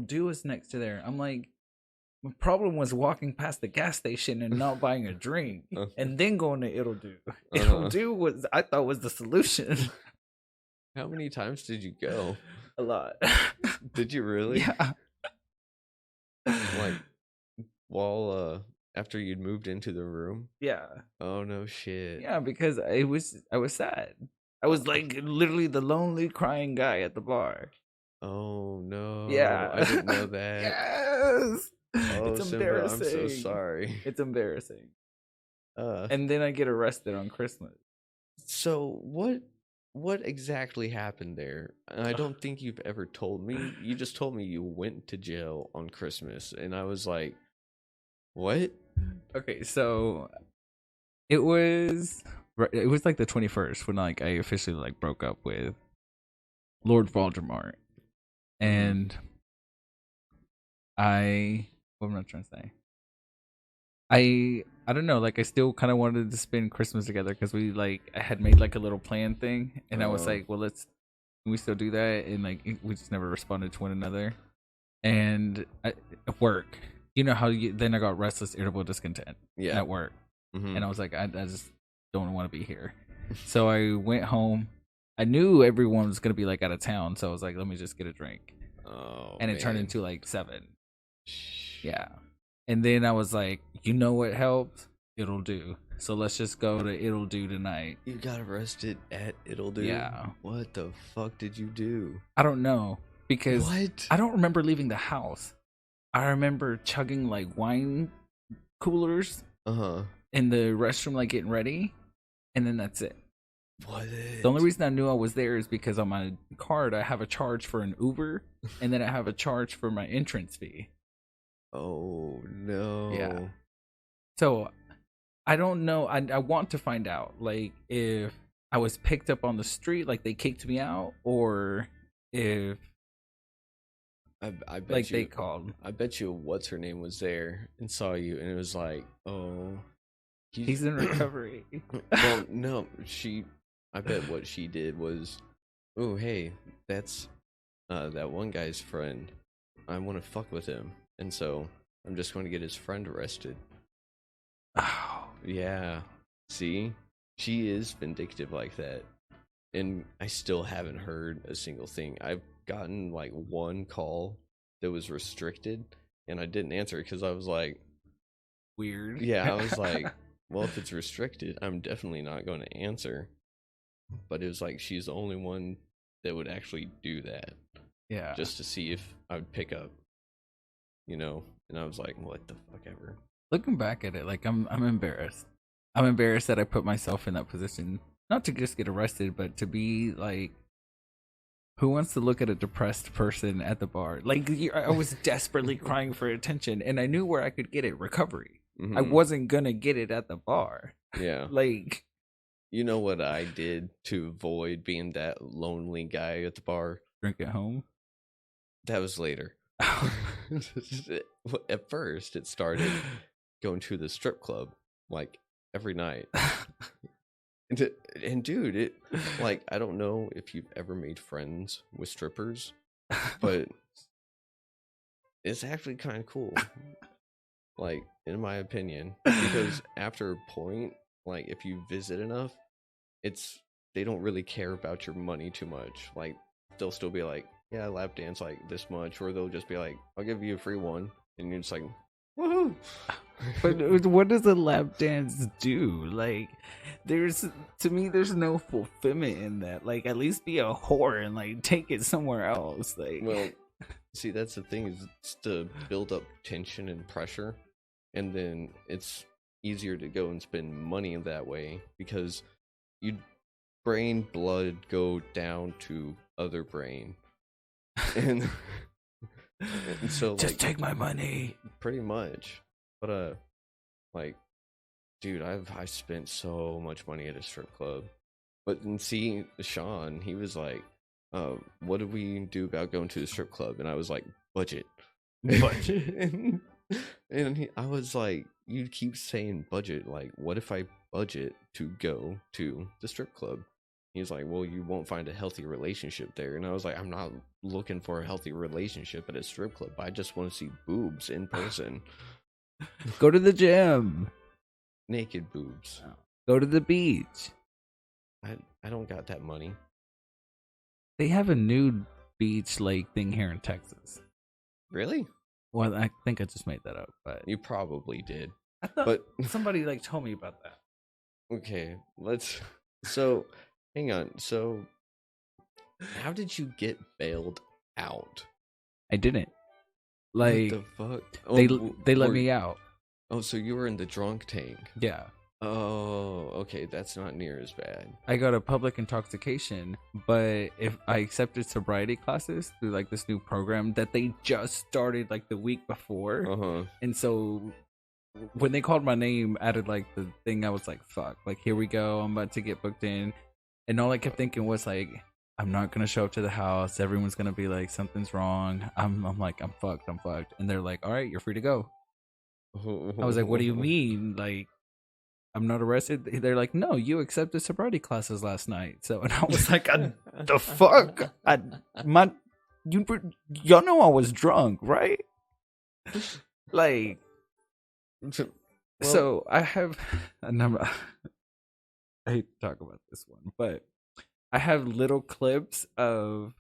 do is next to there. I'm like, my problem was walking past the gas station and not buying a drink and then going to It'll Do. It'll Do was I thought was the solution. How many times did you go? A lot. Did you really? Yeah. Like, while after you'd moved into the room? Yeah. Oh no shit. Yeah, because I was sad. I was like literally the lonely crying guy at the bar. Oh no. Yeah. I didn't know that. Yes. Oh, It's Simba, embarrassing. I'm so sorry. It's embarrassing. Uh, And then I get arrested on Christmas. so what exactly happened there? And I don't think you've ever told me. You just told me you went to jail on Christmas, and I was like, what? Okay, so it was like the 21st when like I officially like broke up with Lord Voldemort. And what am I trying to say? I don't know, like I still kind of wanted to spend Christmas together because I had made like a little plan thing, and I was like, well, can we still do that? And like we just never responded to one another. And at work, you know how then I got restless, irritable, discontent at work, and I was like, I just don't want to be here. So I went home. I knew everyone was gonna be like out of town, so I was like, let me just get a drink. Oh, and it turned into like 7. Yeah. And then I was like, you know what helped? It'll Do. So let's just go to It'll Do tonight. You got arrested at It'll Do? Yeah. What the fuck did you do? I don't know. Because what? I don't remember leaving the house. I remember chugging like wine coolers in the restroom, like getting ready. And then that's it. What? The only reason I knew I was there is because on my card I have a charge for an Uber and then I have a charge for my entrance fee. Oh no. Yeah. So I don't know. I want to find out like if I was picked up on the street, like they kicked me out, or if I bet like you, they called. I bet you what's her name was there and saw you and it was like, oh, he's in recovery. Well, no, I bet what she did was, oh hey, that's that one guy's friend. I want to fuck with him. And so I'm just going to get his friend arrested. Oh. Yeah. See? She is vindictive like that. And I still haven't heard a single thing. I've gotten like one call that was restricted and I didn't answer it because I was like, weird. Yeah, I was like, well, if it's restricted, I'm definitely not going to answer. But it was like she's the only one that would actually do that. Yeah. Just to see if I would pick up. You know, and I was like, what the fuck ever. Looking back at it, like I'm embarrassed. I'm embarrassed that I put myself in that position, not to just get arrested, but to be like, who wants to look at a depressed person at the bar? Like I was desperately crying for attention, and I knew where I could get it: recovery. I wasn't gonna get it at the bar. Yeah, like, you know what I did to avoid being that lonely guy at the bar? Drink at home. That was later. At first it started going to the strip club like every night. and dude, it like, I don't know if you've ever made friends with strippers, but it's actually kind of cool, like in my opinion, because after a point, like if you visit enough, they don't really care about your money too much. Like they'll still be like, yeah, lap dance like this much, or they'll just be like, I'll give you a free one, and you're just like, woohoo. But what does a lap dance do? Like, to me, there's no fulfillment in that. Like, at least be a whore and like take it somewhere else. Like, well, see, that's the thing, is it's to build up tension and pressure, and then it's easier to go and spend money that way because brain blood go down to other brain. And so just take my money, pretty much. But like, dude, I spent so much money at a strip club. But then see, Sean, he was like, what do we do about going to the strip club? And I was like, budget. And I was like, you keep saying budget, like what if I budget to go to the strip club? He's like, well, you won't find a healthy relationship there. And I was like, I'm not looking for a healthy relationship at a strip club. I just want to see boobs in person. Go to the gym. Naked boobs. Go to the beach. I don't got that money. They have a nude beach lake thing here in Texas. Really? Well, I think I just made that up, but You probably did. I thought But somebody like told me about that. okay, so hang on. So how did you get bailed out? I didn't. What Like the fuck? they let me out. Oh, so you were in the drunk tank. Yeah. Oh, okay, that's not near as bad. I got a public intoxication, but if I accepted sobriety classes through like this new program that they just started like the week before. Uh-huh. And so when they called my name, added like the thing, I was like, fuck, like here we go, I'm about to get booked in. And all I kept thinking was like, I'm not gonna show up to the house, everyone's gonna be like, something's wrong. I'm like, I'm fucked. And they're like, all right, you're free to go. I was like, what do you mean? Like, I'm not arrested? They're like, no, you accepted sobriety classes last night. So, and I was like, the fuck? Y'all know I was drunk, right? Like, so I have a number. I hate to talk about this one, but I have little clips of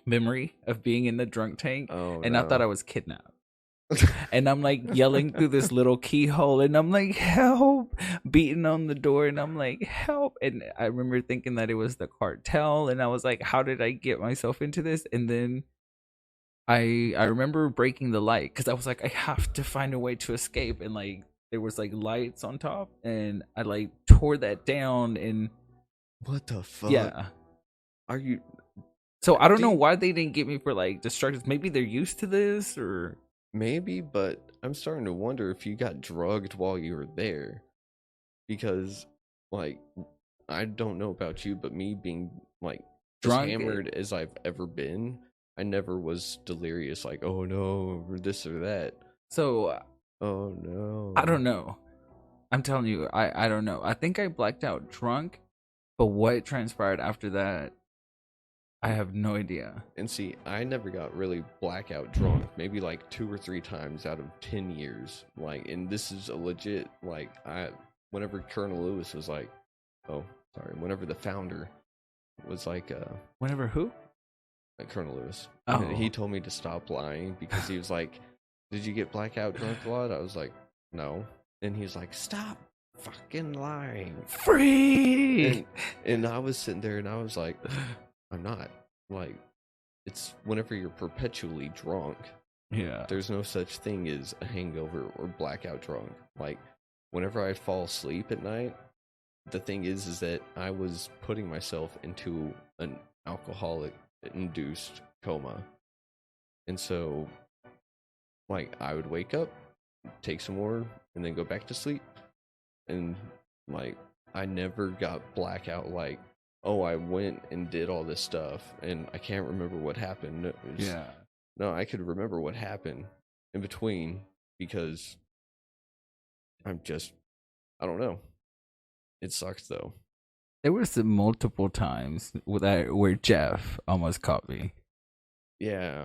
memory of being in the drunk tank, and I thought I was kidnapped. And I'm like yelling through this little keyhole, and I'm like, help, beating on the door, and I'm like, help. And I remember thinking that it was the cartel, and I was like, how did I get myself into this? And then I remember breaking the light because I was like, I have to find a way to escape. And like there was like lights on top, and I like tore that down. And what the fuck? Yeah. Are you? So I don't know why they didn't get me for like distractions. Maybe they're used to this, or maybe, but I'm starting to wonder if you got drugged while you were there. Because, like, I don't know about you, but me being, like, as hammered as I've ever been, I never was delirious, like, oh no, or this or that. So, oh no. I don't know. I'm telling you, I don't know. I think I blacked out drunk, but what transpired after that, I have no idea. And see, I never got really blackout drunk, maybe like 2 or 3 times out of 10 years. Like, and this is a legit, like, whenever Colonel Lewis was like, whenever the founder was like, whenever who? Colonel Lewis. Oh. And he told me to stop lying because he was like, did you get blackout drunk a lot? I was like, no. And he's like, stop fucking lying. Free! And I was sitting there and I was like, I'm not. Like, it's whenever you're perpetually drunk. Yeah. There's no such thing as a hangover or blackout drunk. Like, whenever I fall asleep at night, the thing is that I was putting myself into an alcoholic-induced coma. And so, like, I would wake up, take some more, and then go back to sleep. And, like, I never got blackout, like, oh, I went and did all this stuff, and I can't remember what happened. No, I could remember what happened in between, because I don't know. It sucks, though. There were some multiple times where Jeff almost caught me. Yeah.